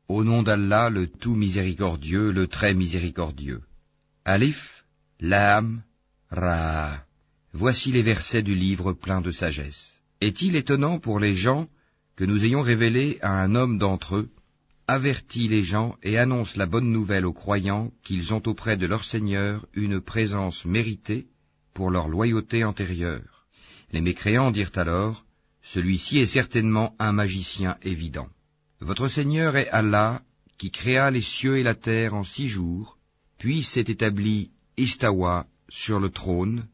Au nom d'Allah, le tout miséricordieux, le très miséricordieux. Alif, Lam, Ra. Voici les versets du livre plein de sagesse. Est-il étonnant pour les gens que nous ayons révélé à un homme d'entre eux, avertit les gens et annonce la bonne nouvelle aux croyants qu'ils ont auprès de leur Seigneur une présence méritée pour leur loyauté antérieure. Les mécréants dirent alors, celui-ci est certainement un magicien évident. Votre Seigneur est Allah, qui créa les cieux et la terre en 6 jours, puis s'est établi Istawa sur le trône,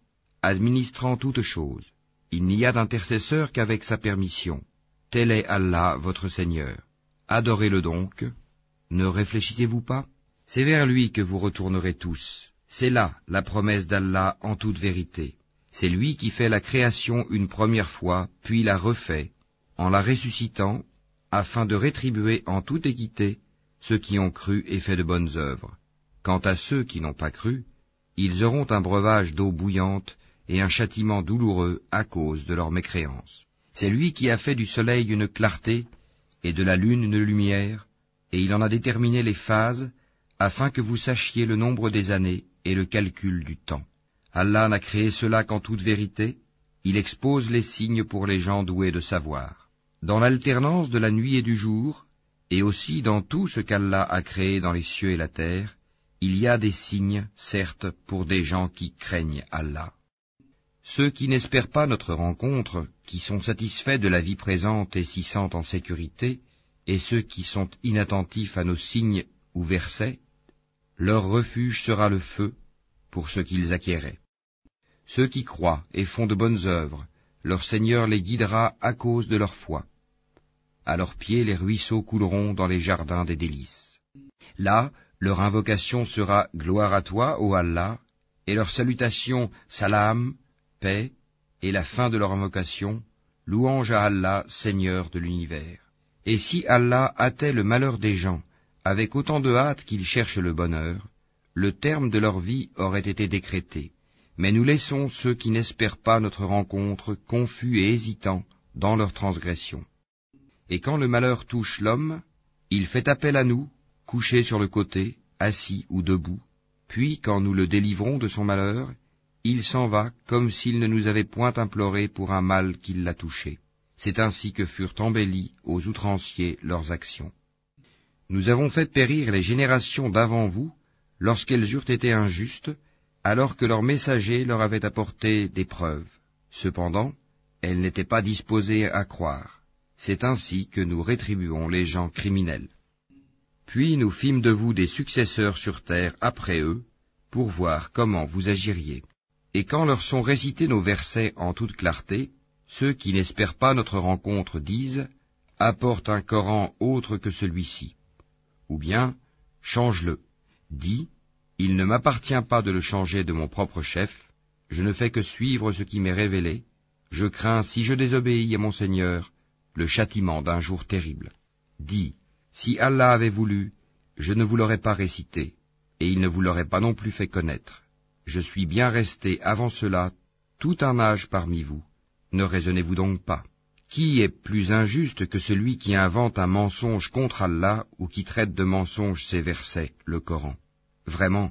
administrant toutes choses. Il n'y a d'intercesseur qu'avec sa permission. Tel est Allah, votre Seigneur. Adorez-le donc. Ne réfléchissez-vous pas? C'est vers lui que vous retournerez tous. C'est là la promesse d'Allah en toute vérité. C'est lui qui fait la création une première fois, puis la refait, en la ressuscitant, afin de rétribuer en toute équité ceux qui ont cru et fait de bonnes œuvres. Quant à ceux qui n'ont pas cru, ils auront un breuvage d'eau bouillante et un châtiment douloureux à cause de leur mécréance. C'est lui qui a fait du soleil une clarté et de la lune une lumière, et il en a déterminé les phases, afin que vous sachiez le nombre des années et le calcul du temps. Allah n'a créé cela qu'en toute vérité, il expose les signes pour les gens doués de savoir. Dans l'alternance de la nuit et du jour, et aussi dans tout ce qu'Allah a créé dans les cieux et la terre, il y a des signes, certes, pour des gens qui craignent Allah. Ceux qui n'espèrent pas notre rencontre, qui sont satisfaits de la vie présente et s'y sentent en sécurité, et ceux qui sont inattentifs à nos signes ou versets, leur refuge sera le feu pour ce qu'ils acquéraient. Ceux qui croient et font de bonnes œuvres, leur Seigneur les guidera à cause de leur foi. À leurs pieds les ruisseaux couleront dans les jardins des délices. Là, leur invocation sera « Gloire à toi, ô Allah », et leur salutation « Salam », paix, et la fin de leur invocation « Louange à Allah, Seigneur de l'univers ». Et si Allah hâtait le malheur des gens, avec autant de hâte qu'ils cherchent le bonheur, le terme de leur vie aurait été décrété. Mais nous laissons ceux qui n'espèrent pas notre rencontre confus et hésitants dans leur transgression. Et quand le malheur touche l'homme, il fait appel à nous, couché sur le côté, assis ou debout, puis quand nous le délivrons de son malheur, il s'en va comme s'il ne nous avait point imploré pour un mal qui l'a touché. C'est ainsi que furent embellies aux outranciers leurs actions. Nous avons fait périr les générations d'avant vous, lorsqu'elles eurent été injustes, alors que leurs messagers leur avaient apporté des preuves. Cependant, elles n'étaient pas disposées à croire. C'est ainsi que nous rétribuons les gens criminels. Puis nous fîmes de vous des successeurs sur terre après eux, pour voir comment vous agiriez. Et quand leur sont récités nos versets en toute clarté, ceux qui n'espèrent pas notre rencontre disent « Apporte un Coran autre que celui-ci » ou bien « Change-le ». Dis « Il ne m'appartient pas de le changer de mon propre chef, je ne fais que suivre ce qui m'est révélé, je crains, si je désobéis à mon Seigneur, le châtiment d'un jour terrible. Dis « Si Allah avait voulu, je ne vous l'aurais pas récité, et il ne vous l'aurait pas non plus fait connaître. Je suis bien resté avant cela tout un âge parmi vous. Ne raisonnez-vous donc pas? Qui est plus injuste que celui qui invente un mensonge contre Allah ou qui traite de mensonge ses versets, le Coran? Vraiment,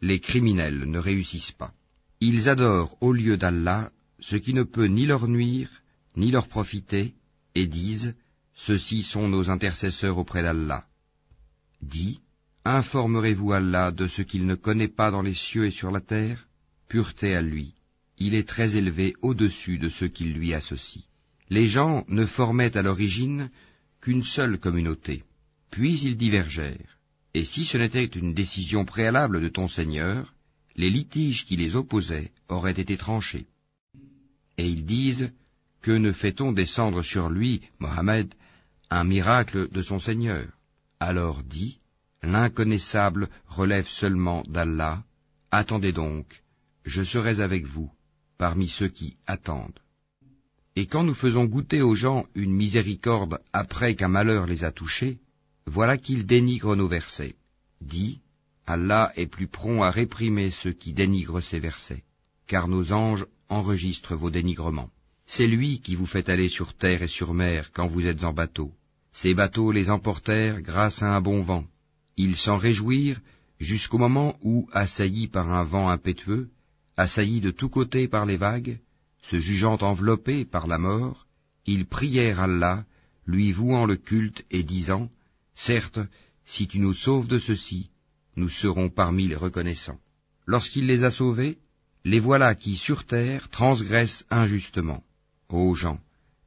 les criminels ne réussissent pas. Ils adorent au lieu d'Allah ce qui ne peut ni leur nuire, ni leur profiter, et disent « Ceux-ci sont nos intercesseurs auprès d'Allah ». Dis « Informerez-vous Allah de ce qu'il ne connaît pas dans les cieux et sur la terre? Pureté à lui, il est très élevé au-dessus de ceux qui lui associent. » Les gens ne formaient à l'origine qu'une seule communauté, puis ils divergèrent. Et si ce n'était une décision préalable de ton Seigneur, les litiges qui les opposaient auraient été tranchés. Et ils disent, que ne fait-on descendre sur lui, Mohammed, un miracle de son Seigneur? Alors dis, l'inconnaissable relève seulement d'Allah, attendez donc, je serai avec vous, parmi ceux qui attendent. Et quand nous faisons goûter aux gens une miséricorde après qu'un malheur les a touchés, voilà qu'ils dénigrent nos versets. Dis, Allah est plus prompt à réprimer ceux qui dénigrent ses versets, car nos anges enregistrent vos dénigrements. C'est lui qui vous fait aller sur terre et sur mer quand vous êtes en bateau. Ces bateaux les emportèrent grâce à un bon vent. Ils s'en réjouirent jusqu'au moment où, assaillis par un vent impétueux, assaillis de tous côtés par les vagues, se jugeant enveloppés par la mort, ils prièrent Allah, lui vouant le culte et disant, « Certes, si tu nous sauves de ceci, nous serons parmi les reconnaissants. » Lorsqu'il les a sauvés, les voilà qui, sur terre, transgressent injustement. Ô gens,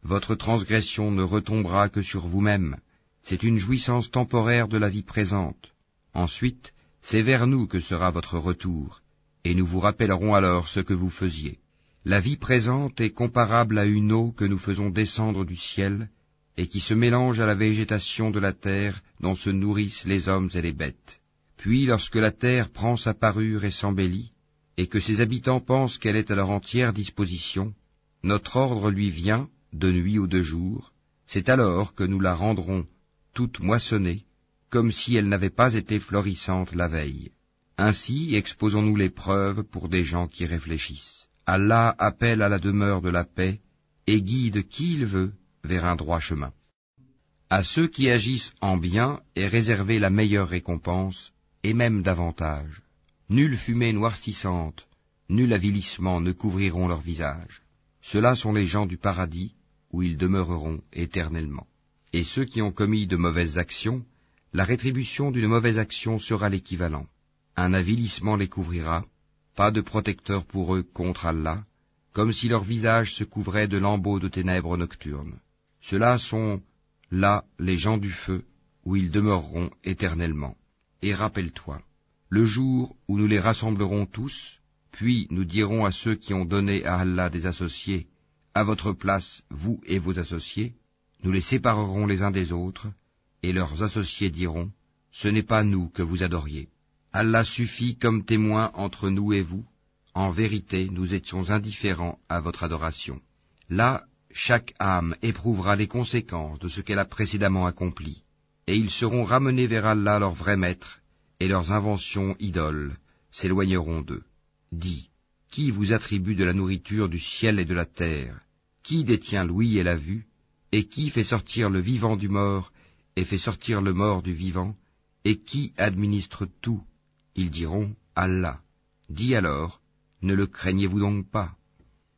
votre transgression ne retombera que sur vous-même, c'est une jouissance temporaire de la vie présente. Ensuite, c'est vers nous que sera votre retour, et nous vous rappellerons alors ce que vous faisiez. La vie présente est comparable à une eau que nous faisons descendre du ciel, et qui se mélange à la végétation de la terre dont se nourrissent les hommes et les bêtes. Puis, lorsque la terre prend sa parure et s'embellit, et que ses habitants pensent qu'elle est à leur entière disposition, notre ordre lui vient, de nuit ou de jour, c'est alors que nous la rendrons toute moissonnée, comme si elle n'avait pas été florissante la veille. Ainsi exposons-nous les preuves pour des gens qui réfléchissent. Allah appelle à la demeure de la paix et guide qui il veut vers un droit chemin. À ceux qui agissent en bien est réservée la meilleure récompense, et même davantage. Nulle fumée noircissante, nul avilissement ne couvriront leur visage. Ceux-là sont les gens du paradis, où ils demeureront éternellement. Et ceux qui ont commis de mauvaises actions, la rétribution d'une mauvaise action sera l'équivalent. Un avilissement les couvrira, pas de protecteur pour eux contre Allah, comme si leur visage se couvrait de lambeaux de ténèbres nocturnes. Ceux-là sont, là, les gens du feu, où ils demeureront éternellement. Et rappelle-toi, le jour où nous les rassemblerons tous, puis nous dirons à ceux qui ont donné à Allah des associés, à votre place, vous et vos associés, nous les séparerons les uns des autres, et leurs associés diront, ce n'est pas nous que vous adoriez. Allah suffit comme témoin entre nous et vous, en vérité nous étions indifférents à votre adoration. Là, chaque âme éprouvera les conséquences de ce qu'elle a précédemment accompli, et ils seront ramenés vers Allah leur vrai maître, et leurs inventions idoles s'éloigneront d'eux. Dis, qui vous attribue de la nourriture du ciel et de la terre? Qui détient l'ouïe et la vue? Et qui fait sortir le vivant du mort, et fait sortir le mort du vivant? Et qui administre tout? Ils diront, Allah. Dis alors, ne le craignez-vous donc pas?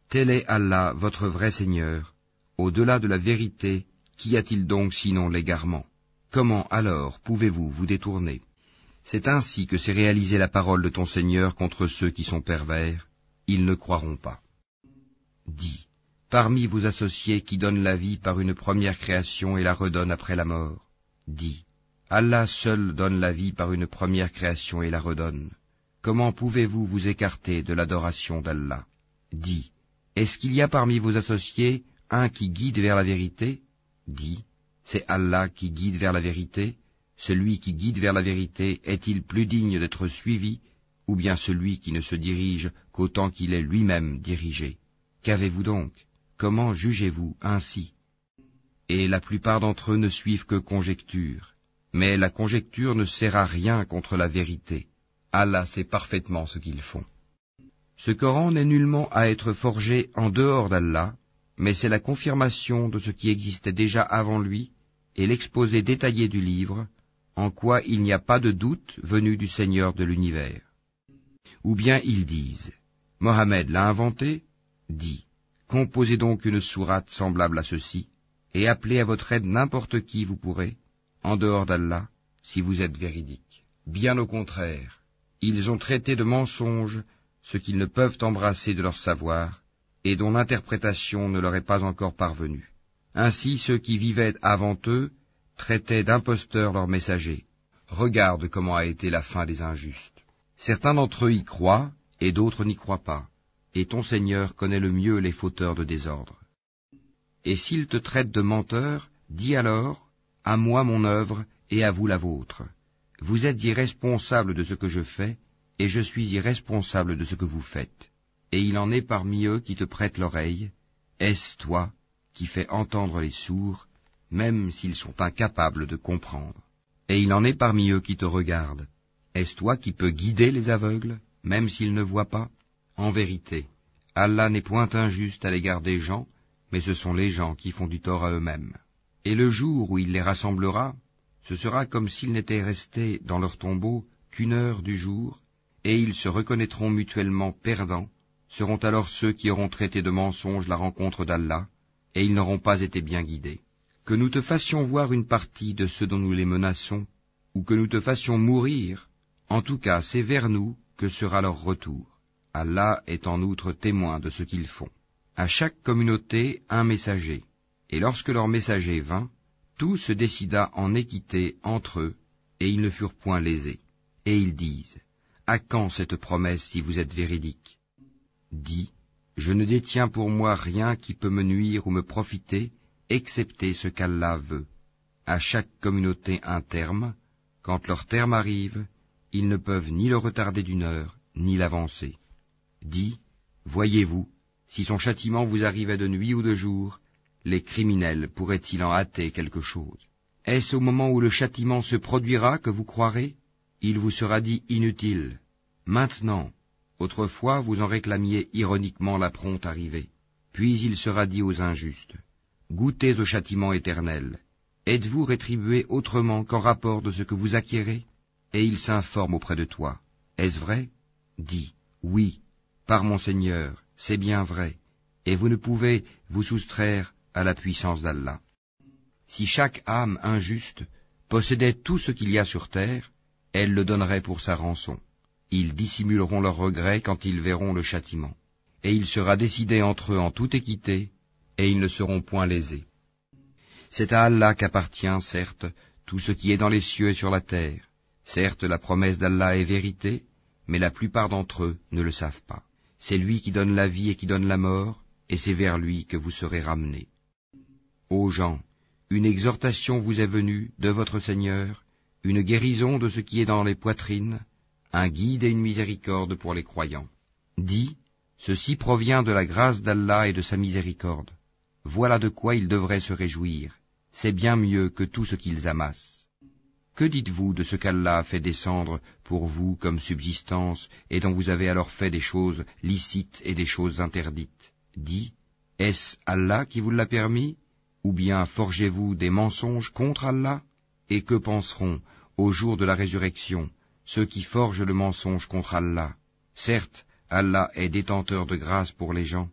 Tel est Allah, votre vrai Seigneur. Au-delà de la vérité, qu'y a-t-il donc sinon l'égarement? Comment alors pouvez-vous vous détourner? C'est ainsi que s'est réalisée la parole de ton Seigneur contre ceux qui sont pervers. Ils ne croiront pas. Dis, parmi vos associés qui donnent la vie par une première création et la redonnent après la mort, dis, Allah seul donne la vie par une première création et la redonne. Comment pouvez-vous vous écarter de l'adoration d'Allah? Dis, est-ce qu'il y a parmi vos associés un qui guide vers la vérité? Dis, c'est Allah qui guide vers la vérité. Celui qui guide vers la vérité est-il plus digne d'être suivi, ou bien celui qui ne se dirige qu'autant qu'il est lui-même dirigé? Qu'avez-vous donc? Comment jugez-vous ainsi? Et la plupart d'entre eux ne suivent que conjectures, mais la conjecture ne sert à rien contre la vérité. Allah sait parfaitement ce qu'ils font. Ce Coran n'est nullement à être forgé en dehors d'Allah, mais c'est la confirmation de ce qui existait déjà avant lui et l'exposé détaillé du livre, en quoi il n'y a pas de doute venu du Seigneur de l'univers. Ou bien ils disent, Mohammed l'a inventé? Dis, composez donc une sourate semblable à ceci, et appelez à votre aide n'importe qui vous pourrez, en dehors d'Allah, si vous êtes véridique. Bien au contraire, ils ont traité de mensonge ce qu'ils ne peuvent embrasser de leur savoir, et dont l'interprétation ne leur est pas encore parvenue. Ainsi ceux qui vivaient avant eux traitaient d'imposteurs leurs messagers. Regarde comment a été la fin des injustes. Certains d'entre eux y croient, et d'autres n'y croient pas, et ton Seigneur connaît le mieux les fauteurs de désordre. Et s'ils te traitent de menteur, dis alors, à moi mon œuvre, et à vous la vôtre. Vous êtes irresponsables de ce que je fais, et je suis irresponsable de ce que vous faites. Et il en est parmi eux qui te prêtent l'oreille. Est-ce toi qui fais entendre les sourds, même s'ils sont incapables de comprendre? Et il en est parmi eux qui te regardent. Est-ce toi qui peux guider les aveugles, même s'ils ne voient pas? En vérité, Allah n'est point injuste à l'égard des gens, mais ce sont les gens qui font du tort à eux-mêmes. Et le jour où il les rassemblera, ce sera comme s'ils n'étaient restés dans leur tombeau qu'une heure du jour, et ils se reconnaîtront mutuellement perdants, seront alors ceux qui auront traité de mensonge la rencontre d'Allah, et ils n'auront pas été bien guidés. Que nous te fassions voir une partie de ceux dont nous les menaçons, ou que nous te fassions mourir, en tout cas c'est vers nous que sera leur retour. Allah est en outre témoin de ce qu'ils font. À chaque communauté un messager, et lorsque leur messager vint, tout se décida en équité entre eux, et ils ne furent point lésés. Et ils disent, à quand cette promesse si vous êtes véridique? Dis, je ne détiens pour moi rien qui peut me nuire ou me profiter, excepté ce qu'Allah veut. À chaque communauté un terme, quand leur terme arrive, ils ne peuvent ni le retarder d'une heure, ni l'avancer. Dis, voyez-vous, si son châtiment vous arrivait de nuit ou de jour, les criminels pourraient-ils en hâter quelque chose? Est-ce au moment où le châtiment se produira que vous croirez? Il vous sera dit inutile. Maintenant, autrefois vous en réclamiez ironiquement la prompte arrivée. Puis il sera dit aux injustes, goûtez au châtiment éternel. Êtes-vous rétribués autrement qu'en rapport de ce que vous acquérez? Et ils s'informent auprès de toi. Est-ce vrai? Dis, oui, par mon Seigneur, c'est bien vrai, et vous ne pouvez vous soustraire à la puissance d'Allah. Si chaque âme injuste possédait tout ce qu'il y a sur terre, elle le donnerait pour sa rançon. Ils dissimuleront leurs regrets quand ils verront le châtiment. Et il sera décidé entre eux en toute équité, et ils ne seront point lésés. C'est à Allah qu'appartient, certes, tout ce qui est dans les cieux et sur la terre. Certes, la promesse d'Allah est vérité, mais la plupart d'entre eux ne le savent pas. C'est lui qui donne la vie et qui donne la mort, et c'est vers lui que vous serez ramenés. Ô gens, une exhortation vous est venue de votre Seigneur, une guérison de ce qui est dans les poitrines, un guide et une miséricorde pour les croyants. Dis, ceci provient de la grâce d'Allah et de sa miséricorde. Voilà de quoi ils devraient se réjouir. C'est bien mieux que tout ce qu'ils amassent. Que dites-vous de ce qu'Allah a fait descendre pour vous comme subsistance, et dont vous avez alors fait des choses licites et des choses interdites? Dis, est-ce Allah qui vous l'a permis? Ou bien forgez-vous des mensonges contre Allah? Et que penseront, au jour de la résurrection, ceux qui forgent le mensonge contre Allah? Certes, Allah est détenteur de grâce pour les gens,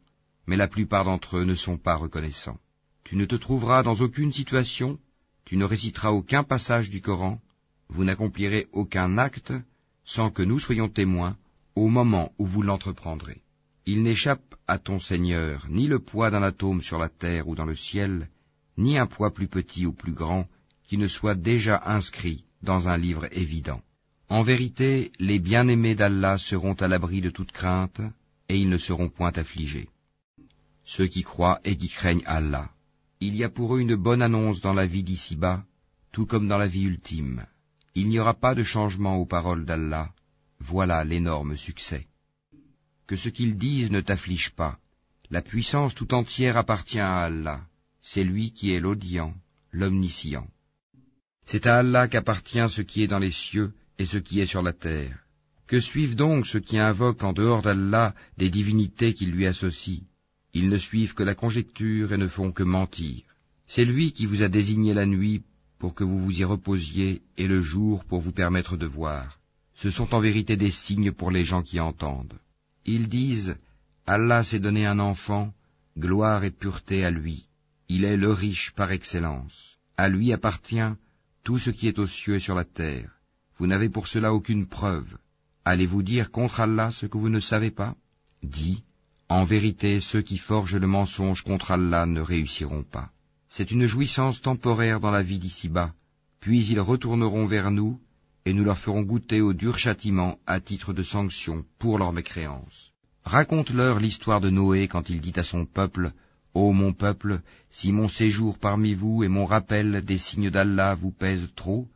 mais la plupart d'entre eux ne sont pas reconnaissants. Tu ne te trouveras dans aucune situation, tu ne réciteras aucun passage du Coran, vous n'accomplirez aucun acte sans que nous soyons témoins au moment où vous l'entreprendrez. Il n'échappe à ton Seigneur ni le poids d'un atome sur la terre ou dans le ciel, ni un poids plus petit ou plus grand qui ne soit déjà inscrit dans un livre évident. En vérité, les bien-aimés d'Allah seront à l'abri de toute crainte, et ils ne seront point affligés. Ceux qui croient et qui craignent Allah, il y a pour eux une bonne annonce dans la vie d'ici-bas, tout comme dans la vie ultime. Il n'y aura pas de changement aux paroles d'Allah, voilà l'énorme succès. Que ce qu'ils disent ne t'afflige pas, la puissance tout entière appartient à Allah, c'est lui qui est l'audient, l'omniscient. C'est à Allah qu'appartient ce qui est dans les cieux et ce qui est sur la terre. Que suivent donc ceux qui invoquent en dehors d'Allah des divinités qu'ils lui associent? Ils ne suivent que la conjecture et ne font que mentir. C'est lui qui vous a désigné la nuit pour que vous vous y reposiez et le jour pour vous permettre de voir. Ce sont en vérité des signes pour les gens qui entendent. Ils disent, Allah s'est donné un enfant, gloire et pureté à lui. Il est le riche par excellence. À lui appartient tout ce qui est aux cieux et sur la terre. Vous n'avez pour cela aucune preuve. Allez-vous dire contre Allah ce que vous ne savez pas? Dis, en vérité, ceux qui forgent le mensonge contre Allah ne réussiront pas. C'est une jouissance temporaire dans la vie d'ici-bas, puis ils retourneront vers nous, et nous leur ferons goûter au dur châtiment à titre de sanction pour leur mécréance. Raconte-leur l'histoire de Noé quand il dit à son peuple, « Ô mon peuple, si mon séjour parmi vous et mon rappel des signes d'Allah vous pèsent trop,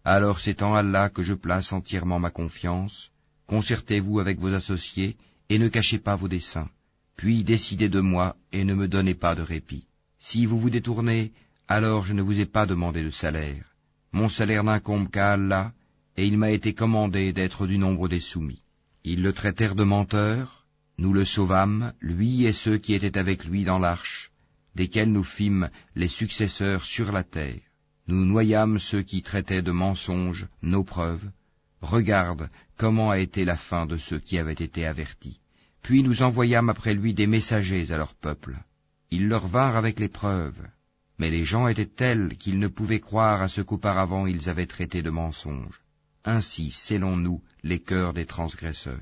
alors c'est en Allah que je place entièrement ma confiance. Concertez-vous avec vos associés et ne cachez pas vos desseins. Puis décidez de moi et ne me donnez pas de répit. Si vous vous détournez, alors je ne vous ai pas demandé de salaire. Mon salaire n'incombe qu'à Allah, et il m'a été commandé d'être du nombre des soumis. » Ils le traitèrent de menteur, nous le sauvâmes, lui et ceux qui étaient avec lui dans l'arche. desquels nous fîmes les successeurs sur la terre. Nous noyâmes ceux qui traitaient de mensonges nos preuves. Regarde comment a été la fin de ceux qui avaient été avertis. Puis nous envoyâmes après lui des messagers à leur peuple. Ils leur vinrent avec les preuves. Mais les gens étaient tels qu'ils ne pouvaient croire à ce qu'auparavant ils avaient traité de mensonges. Ainsi scellons-nous les cœurs des transgresseurs.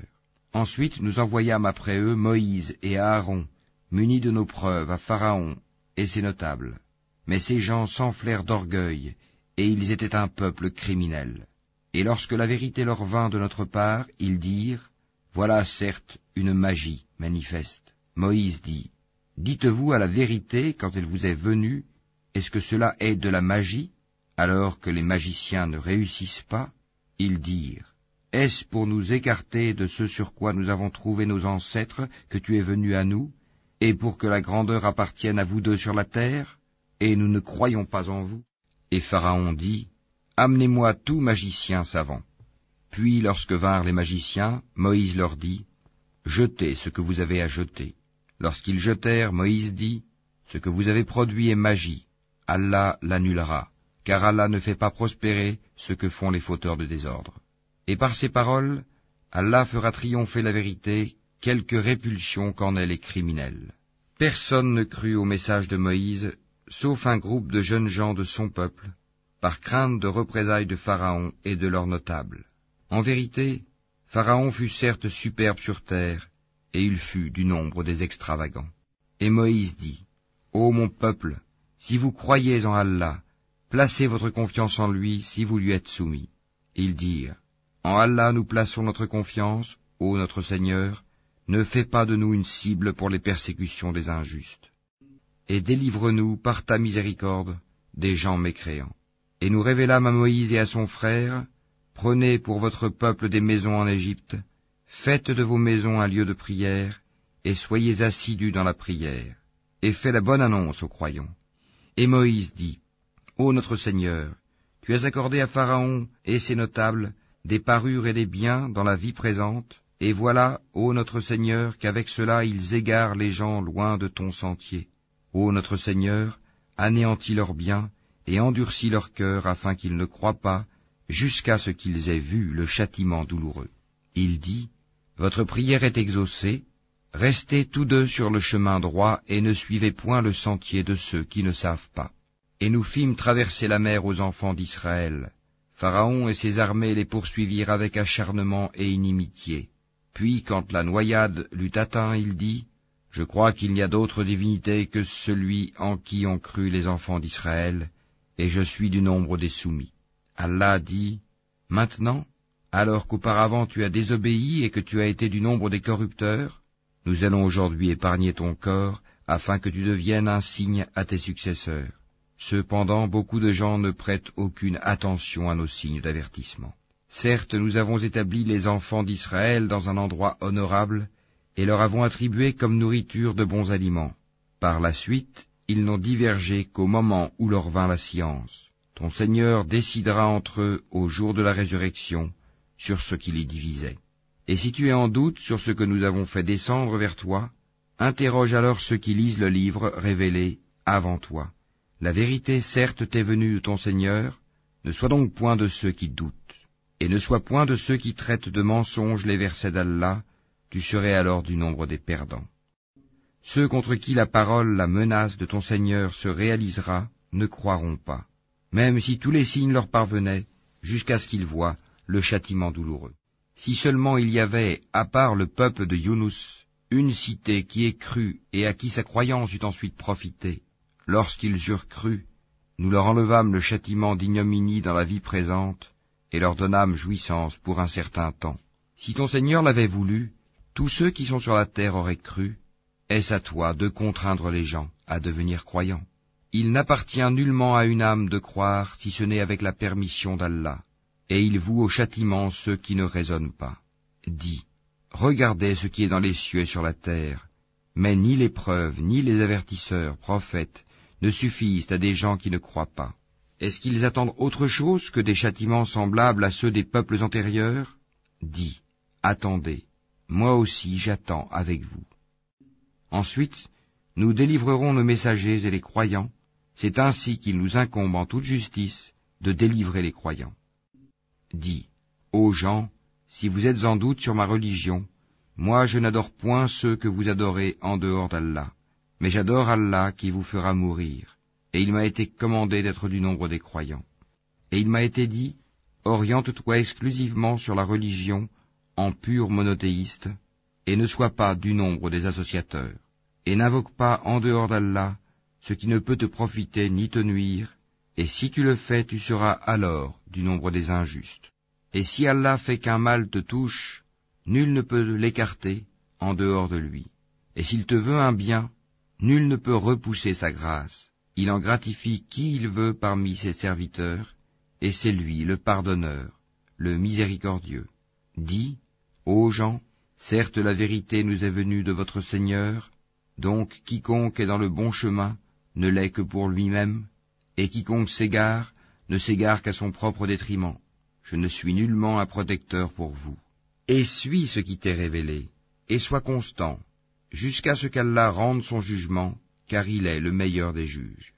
Ensuite nous envoyâmes après eux Moïse et Aaron, munis de nos preuves, à Pharaon et ses notables. Mais ces gens s'enflèrent d'orgueil, et ils étaient un peuple criminel. Et lorsque la vérité leur vint de notre part, ils dirent, « Voilà certes une magie manifeste. » Moïse dit, « Dites-vous à la vérité quand elle vous est venue, est-ce que cela est de la magie, alors que les magiciens ne réussissent pas ?» Ils dirent, « Est-ce pour nous écarter de ce sur quoi nous avons trouvé nos ancêtres que tu es venu à nous, et pour que la grandeur appartienne à vous deux sur la terre, et nous ne croyons pas en vous ?» Et Pharaon dit, « Amenez-moi tout magicien savant. » Puis lorsque vinrent les magiciens, Moïse leur dit, « Jetez ce que vous avez à jeter. » Lorsqu'ils jetèrent, Moïse dit, « Ce que vous avez produit est magie. Allah l'annulera, car Allah ne fait pas prospérer ce que font les fauteurs de désordre. » Et par ces paroles, Allah fera triompher la vérité, quelque répulsion qu'en aient les criminels. Personne ne crut au message de Moïse, sauf un groupe de jeunes gens de son peuple, par crainte de représailles de Pharaon et de leurs notables. En vérité, Pharaon fut certes superbe sur terre, et il fut du nombre des extravagants. Et Moïse dit, « Ô mon peuple, si vous croyez en Allah, placez votre confiance en lui si vous lui êtes soumis. » Ils dirent, « En Allah nous plaçons notre confiance, ô notre Seigneur, ne fais pas de nous une cible pour les persécutions des injustes. Et délivre-nous par ta miséricorde des gens mécréants. » Et nous révélâmes à Moïse et à son frère, « Prenez pour votre peuple des maisons en Égypte, faites de vos maisons un lieu de prière, et soyez assidus dans la prière, et faites la bonne annonce aux croyants. » Et Moïse dit, « Ô notre Seigneur, tu as accordé à Pharaon et ses notables des parures et des biens dans la vie présente, et voilà, ô notre Seigneur, qu'avec cela ils égarent les gens loin de ton sentier. Ô notre Seigneur, anéantis leurs biens, et endurcis leur cœur afin qu'ils ne croient pas, jusqu'à ce qu'ils aient vu le châtiment douloureux. » Il dit, « Votre prière est exaucée, restez tous deux sur le chemin droit et ne suivez point le sentier de ceux qui ne savent pas. » Et nous fîmes traverser la mer aux enfants d'Israël. Pharaon et ses armées les poursuivirent avec acharnement et inimitié. Puis, quand la noyade l'eut atteint, il dit, « Je crois qu'il n'y a d'autre divinité que celui en qui ont cru les enfants d'Israël, et je suis du nombre des soumis. » Allah dit, « Maintenant, alors qu'auparavant tu as désobéi et que tu as été du nombre des corrupteurs, nous allons aujourd'hui épargner ton corps, afin que tu deviennes un signe à tes successeurs. Cependant, beaucoup de gens ne prêtent aucune attention à nos signes d'avertissement. Certes, nous avons établi les enfants d'Israël dans un endroit honorable, et leur avons attribué comme nourriture de bons aliments. Par la suite, ils n'ont divergé qu'au moment où leur vint la science. Ton Seigneur décidera entre eux au jour de la résurrection sur ce qui les divisait. Et si tu es en doute sur ce que nous avons fait descendre vers toi, interroge alors ceux qui lisent le livre révélé avant toi. La vérité certes t'est venue de ton Seigneur, ne sois donc point de ceux qui doutent, et ne sois point de ceux qui traitent de mensonges les versets d'Allah, tu serais alors du nombre des perdants. Ceux contre qui la parole, la menace de ton Seigneur se réalisera, ne croiront pas, même si tous les signes leur parvenaient, jusqu'à ce qu'ils voient le châtiment douloureux. Si seulement il y avait, à part le peuple de Younous, une cité qui ait cru et à qui sa croyance eût ensuite profité, lorsqu'ils eurent cru, nous leur enlevâmes le châtiment d'ignominie dans la vie présente, et leur donnâmes jouissance pour un certain temps. Si ton Seigneur l'avait voulu, tous ceux qui sont sur la terre auraient cru. Est-ce à toi de contraindre les gens à devenir croyants? Il n'appartient nullement à une âme de croire si ce n'est avec la permission d'Allah, et il voue au châtiment ceux qui ne raisonnent pas. Dis, regardez ce qui est dans les cieux et sur la terre, mais ni les preuves, ni les avertisseurs, prophètes, ne suffisent à des gens qui ne croient pas. Est-ce qu'ils attendent autre chose que des châtiments semblables à ceux des peuples antérieurs? Dis, attendez, moi aussi j'attends avec vous. Ensuite, Nous délivrerons nos messagers et les croyants, c'est ainsi qu'il nous incombe en toute justice de délivrer les croyants. Dis, ô gens, si vous êtes en doute sur ma religion, moi je n'adore point ceux que vous adorez en dehors d'Allah, mais j'adore Allah qui vous fera mourir, et il m'a été commandé d'être du nombre des croyants. Et il m'a été dit, oriente-toi exclusivement sur la religion en pur monothéiste, et ne sois pas du nombre des associateurs, et n'invoque pas en dehors d'Allah ce qui ne peut te profiter ni te nuire, et si tu le fais, tu seras alors du nombre des injustes. Et si Allah fait qu'un mal te touche, nul ne peut l'écarter en dehors de lui. Et s'il te veut un bien, nul ne peut repousser sa grâce. Il en gratifie qui il veut parmi ses serviteurs, et c'est lui le pardonneur, le miséricordieux. Dis, ô gens, certes la vérité nous est venue de votre Seigneur, donc quiconque est dans le bon chemin ne l'est que pour lui-même, et quiconque s'égare ne s'égare qu'à son propre détriment. Je ne suis nullement un protecteur pour vous. Et suis ce qui t'est révélé, et sois constant, jusqu'à ce qu'Allah rende son jugement, car il est le meilleur des juges.